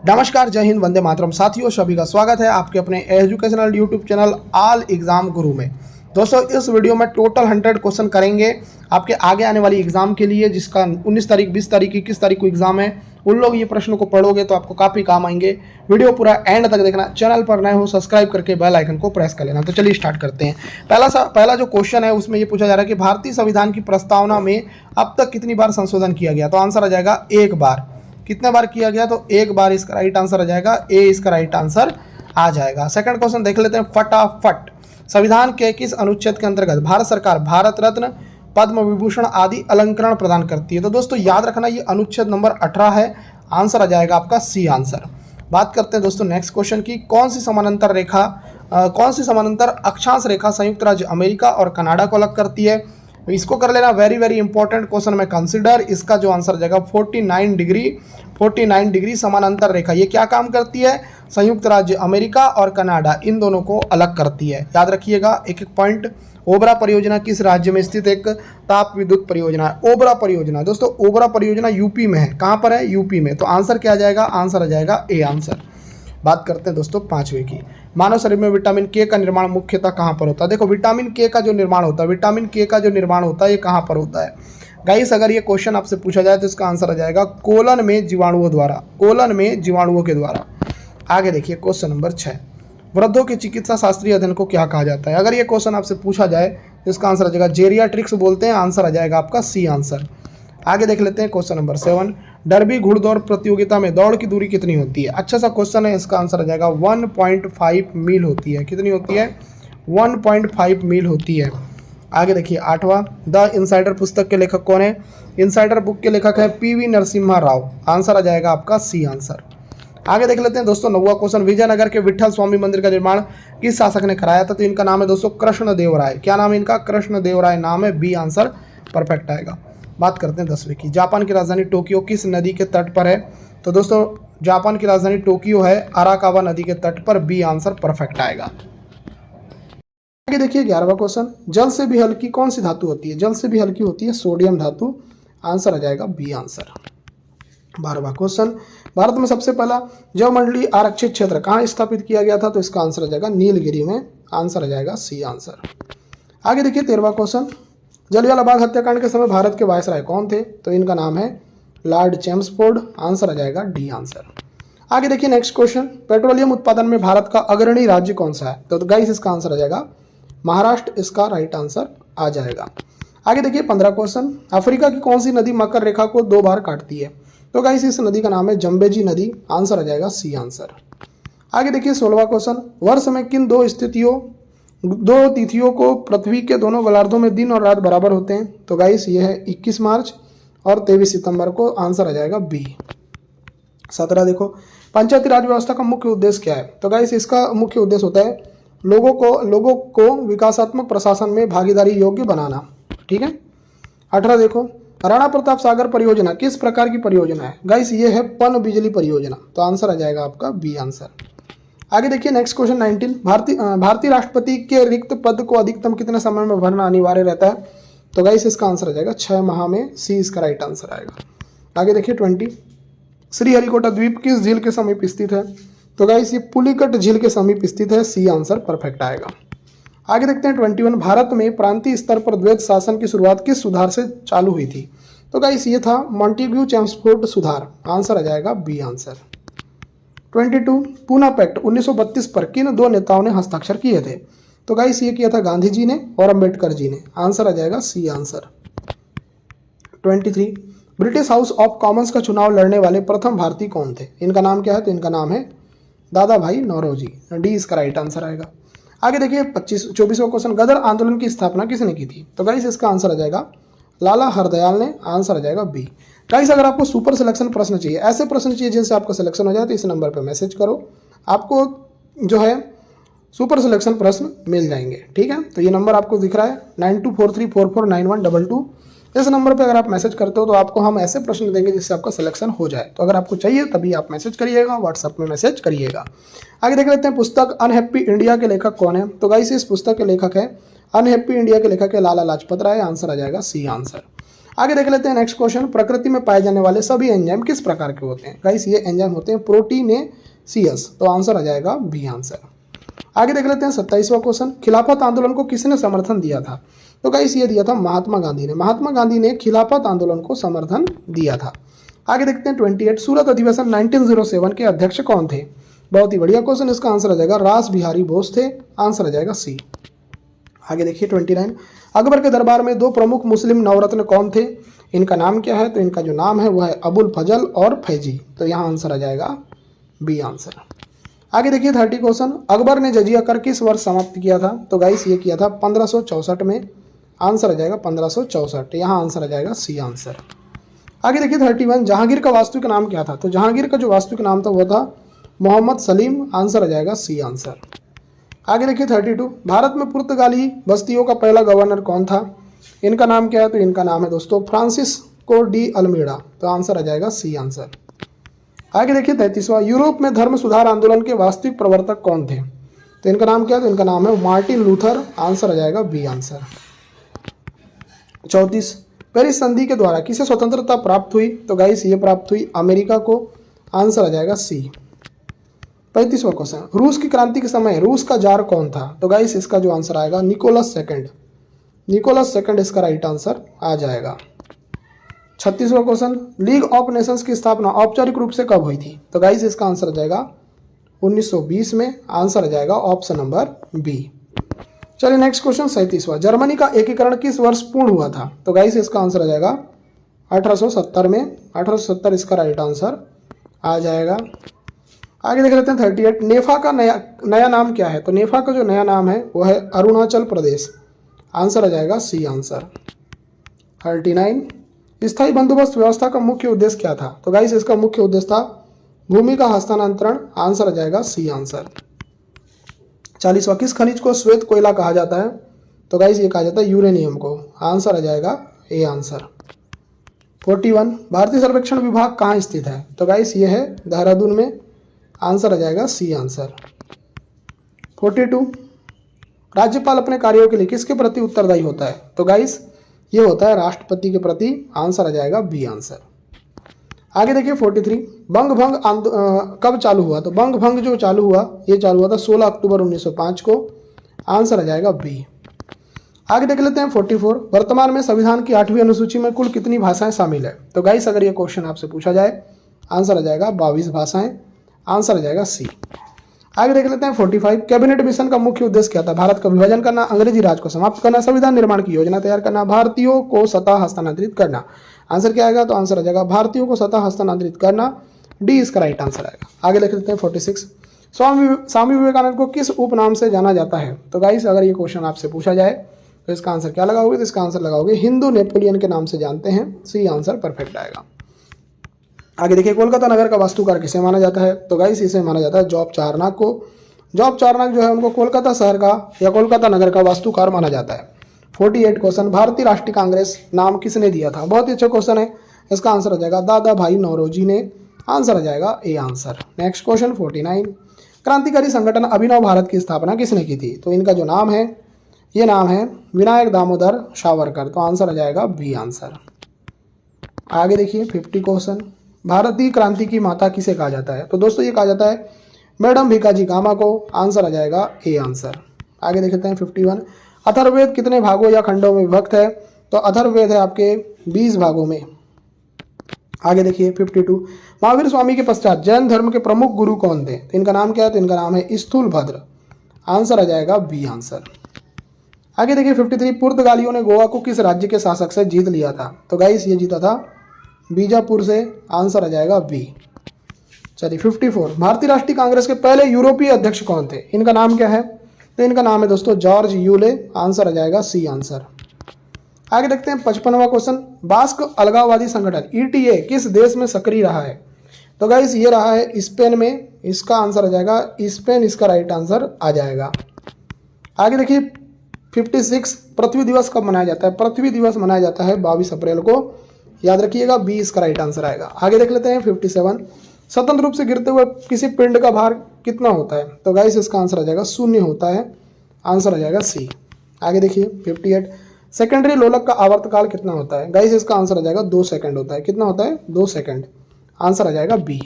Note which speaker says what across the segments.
Speaker 1: नमस्कार, जय हिंद, वंदे मातरम। साथियों, सभी का स्वागत है आपके अपने educational YouTube channel all exam गुरु में। दोस्तों, इस वीडियो में टोटल 100 क्वेश्चन करेंगे आपके आगे आने वाली एग्जाम के लिए, जिसका 19 तारीख, 20 तारीख, 21 तारीख को एग्जाम है। उन लोग ये प्रश्नों को पढ़ोगे तो आपको काफ़ी काम आएंगे। वीडियो पूरा एंड तक देखना। चैनल पर नए हो सब्सक्राइब करके बेल आइकन को प्रेस कर लेना। तो चलिए स्टार्ट करते हैं। पहला जो क्वेश्चन है उसमें ये पूछा जा रहा है कि भारतीय संविधान की प्रस्तावना में अब तक कितनी बार संशोधन किया गया। तो आंसर आ जाएगा एक बार। कितने बार किया गया, तो एक बार इसका राइट आंसर आ जाएगा। ए इसका राइट आंसर आ जाएगा। सेकंड क्वेश्चन देख लेते हैं फटाफट। संविधान के किस अनुच्छेद के अंतर्गत भारत सरकार भारत रत्न, पद्म विभूषण आदि अलंकरण प्रदान करती है। तो दोस्तों याद रखना, ये अनुच्छेद नंबर 18 है। आंसर आ जाएगा आपका सी आंसर। बात करते हैं दोस्तों नेक्स्ट क्वेश्चन की। कौन सी समानांतर अक्षांश रेखा संयुक्त राज्य अमेरिका और कनाडा को अलग करती है। इसको कर लेना, वेरी वेरी इंपॉर्टेंट क्वेश्चन में कंसिडर। इसका जो आंसर जाएगा 49 डिग्री समानांतर रेखा। ये क्या काम करती है? संयुक्त राज्य अमेरिका और कनाडा, इन दोनों को अलग करती है। याद रखिएगा एक एक पॉइंट। ओबरा परियोजना किस राज्य में स्थित एक ताप विद्युत परियोजना है? ओबरा परियोजना दोस्तों, ओबरा परियोजना यूपी में है। कहाँ पर है? यूपी में। तो आंसर क्या आ जाएगा? आंसर आ जाएगा ए आंसर। बात करते हैं दोस्तों पांचवे की। मानव शरीर में विटामिन के का निर्माण मुख्यतः कहाँ पर होता है? देखो, विटामिन के का जो निर्माण होता है ये कहाँ पर होता है गाइस? अगर ये क्वेश्चन आपसे पूछा जाए तो इसका आंसर आ जाएगा कोलन में जीवाणुओं के द्वारा। आगे देखिए क्वेश्चन नंबर 6। वृद्धों के चिकित्सा शास्त्रीय अध्ययन को क्या कहा जाता है? अगर ये क्वेश्चन आपसे पूछा जाए तो इसका आंसर आ जाएगा जेरियाट्रिक्स बोलते हैं। आंसर आ जाएगा आपका सी आंसर। आगे देख लेते हैं क्वेश्चन नंबर 7। डर्बी घुड़दौड़ प्रतियोगिता में दौड़ की दूरी कितनी होती है? अच्छा सा क्वेश्चन है। इसका आंसर आ जाएगा 1.5 मील होती है। कितनी होती है? 1.5 मील होती है। आगे देखिए 8वां। द इनसाइडर पुस्तक के लेखक कौन है? इनसाइडर बुक के लेखक है पीवी नरसिम्हा राव। आंसर आ जाएगा आपका सी आंसर। आगे देख लेते हैं दोस्तों 9वां क्वेश्चन। विजयनगर के विठल स्वामी मंदिर का निर्माण किस शासक ने कराया था? तो इनका नाम है दोस्तों कृष्णदेव राय। क्या नाम है इनका? कृष्णदेव राय नाम है। बी आंसर परफेक्ट आएगा। बात करते हैं 10वीं की। जापान की राजधानी टोक्यो किस नदी के तट पर है? तो दोस्तों जापान की राजधानी टोक्यो है अराकावा नदी के तट पर। बी आंसर परफेक्ट आएगा। आगे देखिए 11वां क्वेश्चन। जल से भी हल्की कौन सी धातु होती है? जल से भी हल्की होती है सोडियम धातु। आंसर आ जाएगा बी आंसर। 12वां क्वेश्चन। भारत में सबसे पहला जलमंडलीय आरक्षित क्षेत्र कहाँ स्थापित किया गया था? तो इसका आंसर आ जाएगा नीलगिरी में। आंसर आ जाएगा सी आंसर। आगे देखिए 13वां क्वेश्चन। जलियांवाला बाग हत्याकांड के समय भारत के वायसराय कौन थे? तो इनका नाम है लॉर्ड चेम्सफोर्ड। आंसर आ जाएगा डी आंसर। आगे देखिए नेक्स्ट क्वेश्चन। पेट्रोलियम उत्पादन में भारत का अग्रणी राज्य कौन सा है? तो गाइस इसका आंसर आ जाएगा महाराष्ट्र। इसका राइट आंसर आ जाएगा। आगे देखिए 15 क्वेश्चन। अफ्रीका की कौन सी नदी मकर रेखा को 2 बार काटती है? तो गाइस इस नदी का नाम है जम्बेजी नदी। आंसर आ जाएगा सी आंसर। आगे देखिए 16वां क्वेश्चन। वर्ष में किन दो तिथियों को पृथ्वी के दोनों गोलार्धों में दिन और रात बराबर होते हैं? तो गाइस ये है 21 मार्च और 23 सितंबर को। आंसर आ जाएगा बी। 17 देखो। पंचायती राज व्यवस्था का मुख्य उद्देश्य क्या है? तो गाइस इसका मुख्य उद्देश्य होता है लोगों को विकासात्मक प्रशासन में भागीदारी योग्य बनाना। ठीक है। 18 देखो। राणा प्रताप सागर परियोजना किस प्रकार की परियोजना है? गाइस ये है पन बिजली परियोजना। तो आंसर आ जाएगा आपका बी आंसर। आगे देखिए नेक्स्ट क्वेश्चन 19। भारतीय राष्ट्रपति के रिक्त पद को अधिकतम कितने समय में भरना अनिवार्य रहता है? तो गाइस इसका आंसर आ जाएगा 6 माह में। सी इसका राइट आंसर आएगा। आगे देखिए 20। श्रीहरिकोटा द्वीप किस झील के समीप स्थित है? तो गाइस ये पुलिकट झील के समीप स्थित है। सी आंसर परफेक्ट आएगा। आगे देखते हैं 21। भारत में प्रांतीय स्तर पर द्वैत शासन की शुरुआत किस सुधार से चालू हुई थी? तो गाइस ये था मॉन्टेग्यू चेम्सफोर्ड सुधार। आंसर आ जाएगा बी आंसर। 22। पूना पैक्ट 1932 पर किन 2 नेताओं ने हस्ताक्षर किए थे? तो गाइस ये किया था गांधी जी ने और अंबेडकर जी ने। आंसर आ जाएगा C answer. 23। British House of Commons का चुनाव लड़ने वाले प्रथम भारतीय कौन थे? इनका नाम क्या है? तो इनका नाम है दादा भाई नौरोजी। डी इसका राइट आंसर आएगा। आगे देखिए 24वां क्वेश्चन। गदर आंदोलन की स्थापना किसने की थी? तो गाइस इसका आंसर आ जाएगा लाला हरदयाल ने। आंसर आ जाएगा बी। गाइस अगर आपको सुपर सिलेक्शन प्रश्न चाहिए, ऐसे प्रश्न चाहिए जिनसे आपका सिलेक्शन हो जाए, तो इस नंबर पर मैसेज करो। आपको जो है सुपर सिलेक्शन प्रश्न मिल जाएंगे। ठीक है। तो ये नंबर आपको दिख रहा है 9243449122। इस नंबर पे अगर आप मैसेज करते हो तो आपको हम ऐसे प्रश्न देंगे जिससे आपका सिलेक्शन हो जाए। तो अगर आपको चाहिए तभी आप मैसेज करिएगा, व्हाट्सएप में मैसेज करिएगा। आगे देख लेते हैं पुस्तक अनहैप्पी इंडिया के लेखक कौन है? तो गाइस इस पुस्तक के लेखक है अनहैप्पी इंडिया के लेखक है लाला लाजपत राय। आंसर आ जाएगा सी आंसर। आगे देख लेते हैं नेक्स्ट क्वेश्चन, प्रकृति में पाए जाने वाले सभी एंजाइम किस प्रकार के होते हैं? गाइस ये एंजाइम होते हैं प्रोटीनेसियस, तो आंसर आ जाएगा बी आंसर। आगे देख लेते हैं 27वां क्वेश्चन, खिलाफत आंदोलन को किसने समर्थन दिया था? तो गाइस ये दिया था महात्मा गांधी ने। महात्मा गांधी ने खिलाफत आंदोलन को समर्थन दिया था। आगे देखते हैं 28, सूरत अधिवेशन 1907 के अध्यक्ष कौन थे? बहुत ही बढ़िया क्वेश्चन, इसका आंसर आ जाएगा रास बिहारी बोस थे, आंसर आ जाएगा सी। आगे देखिए 29, अकबर के दरबार में दो प्रमुख मुस्लिम नवरत्न कौन थे? इनका नाम क्या है? तो इनका जो नाम है वह है अबुल फजल और फैजी, तो यहाँ आंसर आ जाएगा बी आंसर। आगे देखिए 30 क्वेश्चन, अकबर ने जजिया कर किस वर्ष समाप्त किया था? तो गाइस ये किया था 1564 में, आंसर आ जाएगा 1564, यहाँ आंसर आ जाएगा सी आंसर। आगे देखिए 31, जहांगीर का वास्तविक नाम क्या था? तो जहांगीर का जो वास्तविक नाम था वो था मोहम्मद सलीम, आंसर आ जाएगा सी आंसर। आगे देखिए 32, भारत में पुर्तगाली बस्तियों का पहला गवर्नर कौन था? इनका नाम क्या है? तो इनका नाम है दोस्तों फ्रांसिस्को डी अल्मीडा, तो आंसर आ जाएगा सी आंसर। आगे देखिए 33वां, यूरोप में धर्म सुधार आंदोलन के वास्तविक प्रवर्तक कौन थे? तो इनका नाम क्या है? तो इनका नाम है मार्टिन लूथर, आंसर आ जाएगा बी आंसर। 34, पेरिस संधि के द्वारा किसे स्वतंत्रता प्राप्त हुई? तो गाइस ये प्राप्त हुई अमेरिका को, आंसर आ जाएगा सी। 35वां क्वेश्चन, रूस की क्रांति के समय रूस का जार कौन था? तो गाइस इसका जो आंसर आएगा निकोलस सेकंड, निकोलस सेकंड इसका राइट आंसर आ जाएगा। 36वां क्वेश्चन, लीग ऑफ नेशंस की स्थापना औपचारिक रूप से कब हुई थी? तो गाइस इसका आंसर आ जाएगा 1920 में, आंसर आ जाएगा ऑप्शन नंबर बी। चलिए नेक्स्ट क्वेश्चन 37वां, जर्मनी का एकीकरण किस वर्ष पूर्ण हुआ था? तो गाइस इसका आंसर आ जाएगा 1870 में, 1870 इसका राइट आंसर आ जाएगा। आगे देख लेते हैं 38, नेफा का नया नाम क्या है? तो नेफा का जो नया नाम है वो है अरुणाचल प्रदेश, आंसर आ जाएगा सी आंसर। 39, स्थायी बंदोबस्त व्यवस्था का मुख्य उद्देश्य क्या था? तो गाइस इसका मुख्य उद्देश्य था भूमि का हस्तांतरण, आंसर आ जाएगा सी आंसर। 40वां, किस खनिज को श्वेत कोयला कहा जाता है? तो गाइस ये कहा जाता है यूरेनियम को, आंसर आ जाएगा ए आंसर। 41, भारतीय सर्वेक्षण विभाग कहाँ स्थित है? तो गाइस ये है देहरादून में, आंसर आ जाएगा सी आंसर। 42, राज्यपाल अपने कार्यों के लिए किसके प्रति उत्तरदायी होता है? तो गाइस ये होता है राष्ट्रपति के प्रति, आंसर आ जाएगा बी आंसर। आगे देखिए 43, बंग भंग कब चालू हुआ? तो बंग भंग जो चालू हुआ ये चालू हुआ था 16 अक्टूबर 1905 को, आंसर आ जाएगा बी। आगे देख लेते हैं 44, वर्तमान में संविधान की 8वीं अनुसूची में कुल कितनी भाषाएं शामिल है? तो गाइस अगर ये क्वेश्चन आपसे पूछा जाए, आंसर आ जाएगा 22 भाषाएं, आंसर आ जाएगा सी। आगे देख लेते हैं 45, कैबिनेट मिशन का मुख्य उद्देश्य क्या था? भारत का विभाजन करना, अंग्रेजी राज को समाप्त करना, संविधान निर्माण की योजना तैयार करना, भारतीयों को सत्ता हस्तांतरित करना। आंसर क्या आएगा? तो आंसर आ जाएगा भारतीयों को सत्ता हस्तांतरित करना, डी इसका राइट आंसर आएगा। आगे देख लेते हैं 46, स्वामी विवेकानंद को किस उपनाम से जाना जाता है? तो गाइस अगर ये क्वेश्चन आपसे पूछा जाए तो इसका आंसर क्या लगाओगे? तो इसका आंसर लगाओगे हिंदू नेपोलियन के नाम से जानते हैं, सी आंसर परफेक्ट आएगा। आगे देखिए कोलकाता नगर का वास्तुकार किसे माना जाता है? तो गाइस इसे माना जाता है जॉब चारनाक को। जॉब चारनाक जो है उनको कोलकाता शहर का या कोलकाता नगर का वास्तुकार माना जाता है। 48 क्वेश्चन, भारतीय राष्ट्रीय कांग्रेस नाम किसने दिया था? बहुत ही अच्छा क्वेश्चन है, इसका आंसर आ जाएगा दादा भाई नौरोजी ने, आंसर आ जाएगा ए आंसर। नेक्स्ट क्वेश्चन 49, क्रांतिकारी संगठन अभिनव भारत की स्थापना किसने की थी? तो इनका जो नाम है ये नाम है विनायक दामोदर सावरकर, तो आंसर आ जाएगा बी आंसर। आगे देखिए 50 क्वेश्चन, भारतीय क्रांति की माता किसे कहा जाता है? तो दोस्तों ये कहा जाता है मैडम भीकाजी कामा को, आंसर आ जाएगा ए आंसर। आगे देखते हैं 51, अथर्ववेद कितने भागों या खंडों में विभक्त है? तो अथर्ववेद है आपके 20 भागों में। आगे देखिए 52, महावीर स्वामी के पश्चात जैन धर्म के प्रमुख गुरु कौन थे? तो इनका नाम क्या है? तो इनका नाम है स्थूलभद्र, आंसर आ जाएगा बी आंसर। आगे देखिए 53, पुर्तगालियों ने गोवा को किस राज्य के शासक से जीत लिया था? तो गाइस ये जीता था बीजापुर से, आंसर आ जाएगा बी। चलिए 54, भारतीय राष्ट्रीय कांग्रेस के पहले यूरोपीय अध्यक्ष कौन थे? इनका नाम क्या है? तो इनका नाम है दोस्तों जॉर्ज यूले, आंसर आ जाएगा सी आंसर। आगे देखते हैं 55वां क्वेश्चन, बास्क अलगाववादी संगठन ईटीए किस देश में सक्रिय रहा है? तो गाइस ये रहा है स्पेन में, इसका आंसर आ जाएगा स्पेन, इसका राइट आंसर आ जाएगा। आगे देखिए 56, पृथ्वी दिवस कब मनाया जाता है? पृथ्वी दिवस मनाया जाता है 22 अप्रैल को, याद रखिएगा बी इसका राइट आंसर आएगा। आगे देख लेते हैं 57, स्वतंत्र रूप से गिरते हुए किसी पिंड का भार कितना होता है? तो गाइस इसका आंसर आ जाएगा 0 होता है, आंसर आ जाएगा सी। आगे देखिए 58, सेकेंडरी लोलक का आवर्तकाल कितना होता है? गाइस इसका आंसर आ जाएगा 2 सेकंड होता है। कितना होता है? 2 सेकंड। आंसर आ जाएगा बी।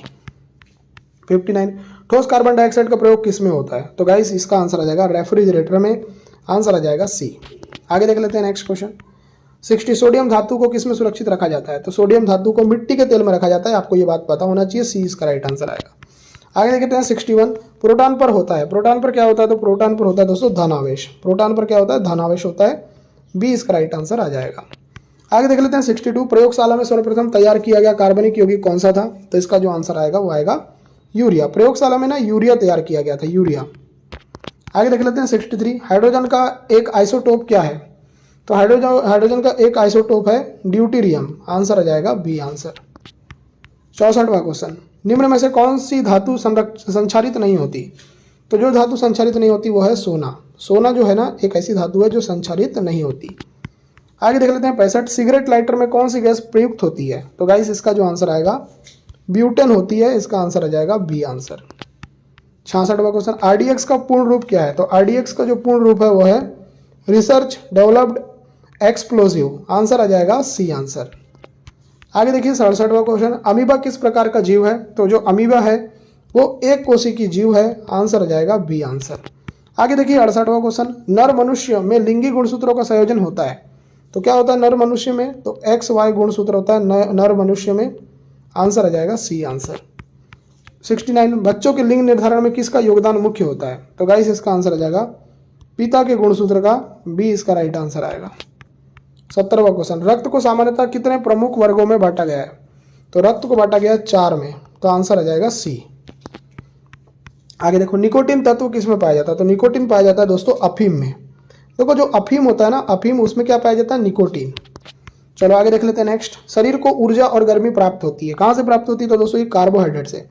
Speaker 1: 59 ठोस कार्बन डाइऑक्साइड का प्रयोग किस में होता है? तो गाइस इसका आंसर आ जाएगा रेफ्रिजरेटर में। आंसर आ जाएगा सी। आगे देख लेते हैं नेक्स्ट क्वेश्चन। 60 सोडियम धातु को किस में सुरक्षित रखा जाता है? तो सोडियम धातु को मिट्टी के तेल में रखा जाता है। आपको ये बात पता होना चाहिए। सी इसका राइट आंसर आएगा। आगे देखते हैं 61 प्रोटॉन पर होता है। प्रोटॉन पर क्या होता है? तो प्रोटॉन पर होता है दोस्तों धनावेश। प्रोटॉन पर क्या होता है? धनावेश होता है। बी इसका राइट आंसर आ जाएगा। आगे देख लेते हैं 62 प्रयोगशाला में सर्वप्रथम तैयार किया गया कार्बनिक यौगिक कौन सा था? तो इसका जो आंसर आएगा वो आएगा यूरिया। प्रयोगशाला में ना यूरिया तैयार किया गया था, यूरिया। आगे देख लेते हैं 63 हाइड्रोजन का एक आइसोटोप क्या है? तो हाइड्रोजन का एक आइसोटोप है ड्यूटेरियम। आंसर आ जाएगा बी आंसर। 64वां क्वेश्चन निम्न में से कौन सी धातु संक्षारित नहीं होती? तो जो धातु संक्षारित नहीं होती वो है सोना। सोना जो है ना एक ऐसी धातु है जो संक्षारित नहीं होती। आगे देख लेते हैं 65 सिगरेट लाइटर में कौन सी गैस प्रयुक्त होती है? तो गाइस इसका जो आंसर आएगा ब्यूटेन होती है। इसका आंसर आ जाएगा बी आंसर। 66वां क्वेश्चन आरडीएक्स का पूर्ण रूप क्या है? तो आरडीएक्स का जो पूर्ण रूप है वो है रिसर्च डेवलप्ड एक्सप्लोजिव। आंसर आ जाएगा सी आंसर। आगे देखिए 67वां क्वेश्चन अमीबा किस प्रकार का जीव है? तो जो अमीबा है वो एक कोशिकीय जीव है। आंसर आ जाएगा बी आंसर। आगे देखिए 68वां क्वेश्चन नर मनुष्य में लिंगी गुणसूत्रों का संयोजन होता है। तो क्या होता है नर मनुष्य में? तो एक्स वाई गुणसूत्र होता है नर मनुष्य में। आंसर आ जाएगा सी आंसर। 69 बच्चों के लिंग निर्धारण में किसका योगदान मुख्य होता है? तो गाइस इसका आंसर आ जाएगा पिता के गुणसूत्र का। बी इसका राइट आंसर आएगा। 70वां क्वेश्चन रक्त को सामान्यतः कितने प्रमुख वर्गों में बांटा गया है? तो रक्त को बांटा गया है 4 में। तो आंसर आ जाएगा सी। आगे देखो निकोटीन तत्व किस में पाया जाता है? तो निकोटीन पाया जाता है दोस्तों अफीम में। देखो जो अफीम होता है ना अफीम उसमें क्या पाया जाता है? निकोटीन। चलो आगे देख लेते हैं नेक्स्ट। शरीर को ऊर्जा और गर्मी प्राप्त होती है। कहाँ से प्राप्त होती है? तो दोस्तों ये कार्बोहाइड्रेट से।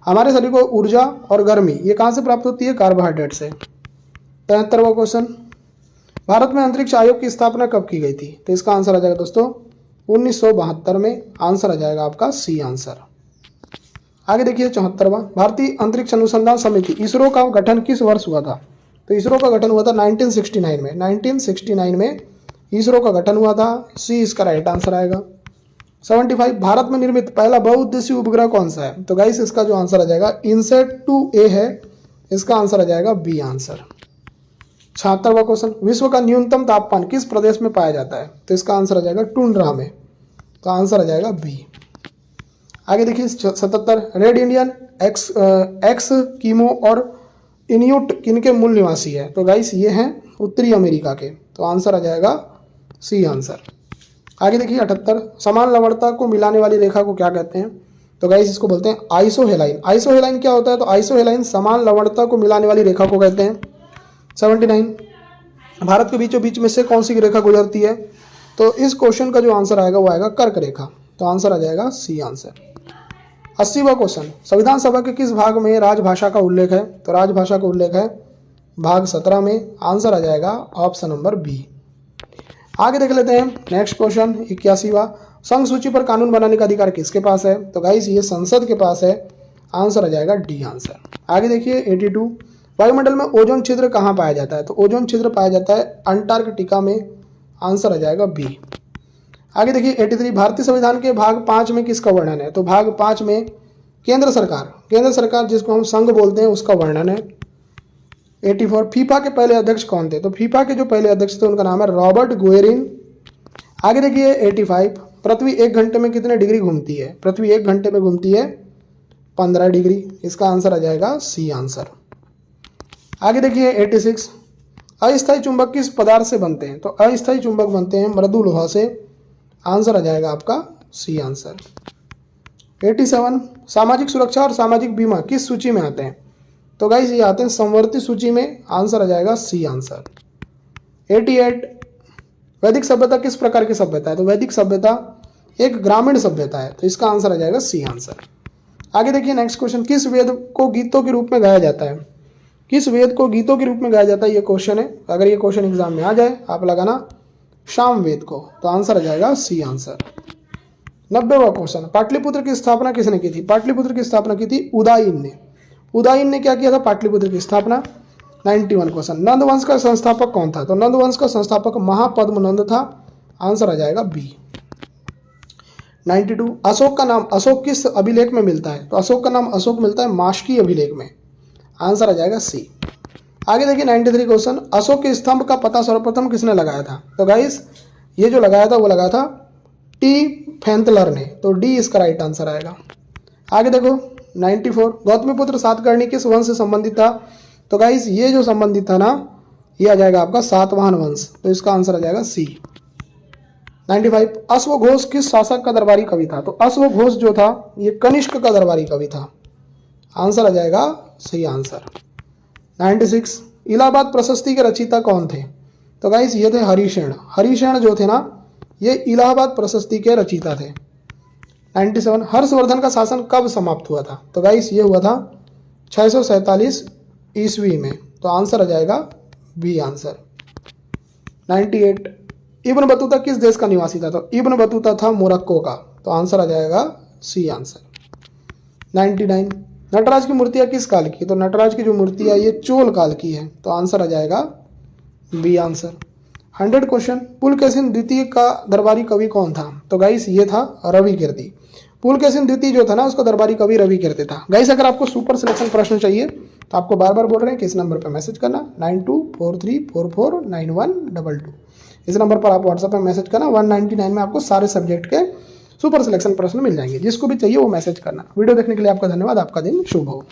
Speaker 1: हमारे शरीर को ऊर्जा और गर्मी ये कहाँ से प्राप्त होती है? कार्बोहाइड्रेट से। 73वां क्वेश्चन भारत में अंतरिक्ष आयोग की स्थापना कब की गई थी? तो इसका आंसर आ जाएगा दोस्तों 1972 में। आंसर आ जाएगा आपका सी आंसर। आगे देखिए 74वां भारतीय अंतरिक्ष अनुसंधान समिति इसरो का गठन किस वर्ष हुआ था? तो इसरो का गठन हुआ था 1969 में। 1969 में इसरो का गठन हुआ था। सी इसका राइट आंसर आएगा। 75 भारत में निर्मित पहला बहुउद्देशीय उपग्रह कौन सा है? तो गाइस इसका जो आंसर आ जाएगा इनसेट 2A है। इसका आंसर आ जाएगा बी आंसर। 76वां क्वेश्चन विश्व का न्यूनतम तापमान किस प्रदेश में पाया जाता है? तो इसका आंसर आ जाएगा टुंड्रा में। तो आंसर आ जाएगा बी। आगे देखिए 77 रेड इंडियन एक्स कीमो और इन्यूट किनके मूल निवासी है? तो गाइस ये हैं उत्तरी अमेरिका के। तो आंसर आ जाएगा सी आंसर। आगे देखिए 78 समान लवणता को मिलाने वाली रेखा को क्या कहते हैं? तो गाइस इसको बोलते हैं आइसोहेलाइन। आइसोहेलाइन क्या होता है? तो आइसोहेलाइन समान लवणता को मिलाने वाली रेखा को कहते हैं। 79 भारत के बीचों बीच में से कौन सी रेखा गुजरती है? तो इस क्वेश्चन का जो आंसर आएगा वो आएगा कर्क रेखा। तो आंसर आ जाएगा सी आंसर। 80वां क्वेश्चन संविधान सभा के किस भाग में राजभाषा का उल्लेख है? तो राजभाषा का उल्लेख है भाग 17 में। आंसर आ जाएगा ऑप्शन नंबर बी। आगे देख लेते हैं नेक्स्ट क्वेश्चन 81वां संघ सूची पर कानून बनाने का अधिकार किसके पास है? तो गाइस ये संसद के पास है। आंसर आ जाएगा डी आंसर। आगे देखिए 82 वायुमंडल में ओजोन छिद्र कहाँ पाया जाता है? तो ओजोन छिद्र पाया जाता है अंटार्कटिका में। आंसर आ जाएगा बी। आगे देखिए 83 भारतीय संविधान के भाग 5 में किसका वर्णन है? तो भाग 5 में केंद्र सरकार जिसको हम संघ बोलते हैं उसका वर्णन है। 84 फीफा के पहले अध्यक्ष कौन थे? तो फीफा के जो पहले अध्यक्ष थे उनका नाम है रॉबर्ट गुएरिन। आगे देखिए 85 पृथ्वी 1 घंटे में कितने डिग्री घूमती है? पृथ्वी 1 घंटे में घूमती है 15 डिग्री। इसका आंसर आ जाएगा सी आंसर। आगे देखिए 86 अस्थायी चुंबक किस पदार्थ से बनते हैं? तो अस्थायी चुंबक बनते हैं मृदु लोहा से। आंसर आ जाएगा आपका सी आंसर। 87 सामाजिक सुरक्षा और सामाजिक बीमा किस सूची में आते हैं? तो गाइस ये आते हैं संवर्ती सूची में। आंसर आ जाएगा सी आंसर। 88 वैदिक सभ्यता किस प्रकार की सभ्यता है? तो वैदिक सभ्यता एक ग्रामीण सभ्यता है। तो इसका आंसर आ जाएगा सी आंसर। आगे देखिए नेक्स्ट क्वेश्चन किस वेद को गीतों के रूप में गाया जाता है? किस वेद को गीतों के रूप में गाया जाता है ये क्वेश्चन है। अगर ये क्वेश्चन एग्जाम में आ जाए आप लगाना शाम वेद को। तो आंसर आ जाएगा सी आंसर। 90वां क्वेश्चन पाटलिपुत्र की स्थापना किसने की थी? पाटलिपुत्र की स्थापना की थी उदाइन ने। उदाइन ने क्या किया था? पाटलिपुत्र की स्थापना। 91 क्वेश्चन, नंद वंश का संस्थापक कौन था? तो नंद वंश का संस्थापक महापद्म नंद था। आंसर आ जाएगा बी। 92 अशोक का नाम अशोक किस अभिलेख में मिलता है? तो अशोक का नाम अशोक मिलता है माशकी अभिलेख में। आंसर आ जाएगा सी। आगे देखिए 93 क्वेश्चन, अशोक के स्तंभ का पता सर्वप्रथम किसने लगाया था? तो गाइस ये जो लगाया था वो लगाया था टी फैंतलर ने, तो डी इसका राइट आंसर आएगा। आगे देखो 94 गौतमीपुत्र सातकर्णी किस वंश से संबंधित था? तो गाइस ये जो संबंधित था ना, ये आ जाएगा आपका सातवाहन वंश, तो इसका आंसर आ जाएगा सी। 95 अश्वघोष किस शासक का दरबारी कवि था? तो अश्वघोष जो था ये कनिष्क का दरबारी कवि था। आंसर आ जाएगा सही आंसर। 96 इलाहाबाद प्रशस्ति के रचयिता कौन थे? तो गाइस ये थे हरिशेन। हरिशेन जो थे ना ये इलाहाबाद प्रशस्ति के रचयिता थे। 97 हर्षवर्धन का शासन कब समाप्त हुआ था? तो गाइस ये हुआ था 647 ईस्वी में, तो आंसर आ जाएगा बी आंसर। 98 इब्न बतूता किस देश का निवासी था? तो इब्न बतूता था मोरक्को का, तो आंसर आ जाएगा सी आंसर। 99 नटराज की मूर्तियाँ किस काल की? तो नटराज की जो मूर्ति है ये चोल काल की है, तो आंसर आ जाएगा बी आंसर। 100 क्वेश्चन पुलकेशिन द्वितीय का दरबारी कवि कौन था? तो गाइस ये था रवि कीर्ति। पुलकेशिन द्वितीय जो था ना उसका दरबारी कवि रवि कीर्ति था। गाइस अगर आपको सुपर सिलेक्शन प्रश्न चाहिए तो आपको बार बार बोल रहे हैं कि इस नंबर पर मैसेज करना 9243449122। इस नंबर पर आप व्हाट्सएप पर मैसेज करना। 199 में आपको सारे सब्जेक्ट के सुपर सिलेक्शन प्रश्न मिल जाएंगे। जिसको भी चाहिए वो मैसेज करना। वीडियो देखने के लिए आपका धन्यवाद। आपका दिन शुभ हो।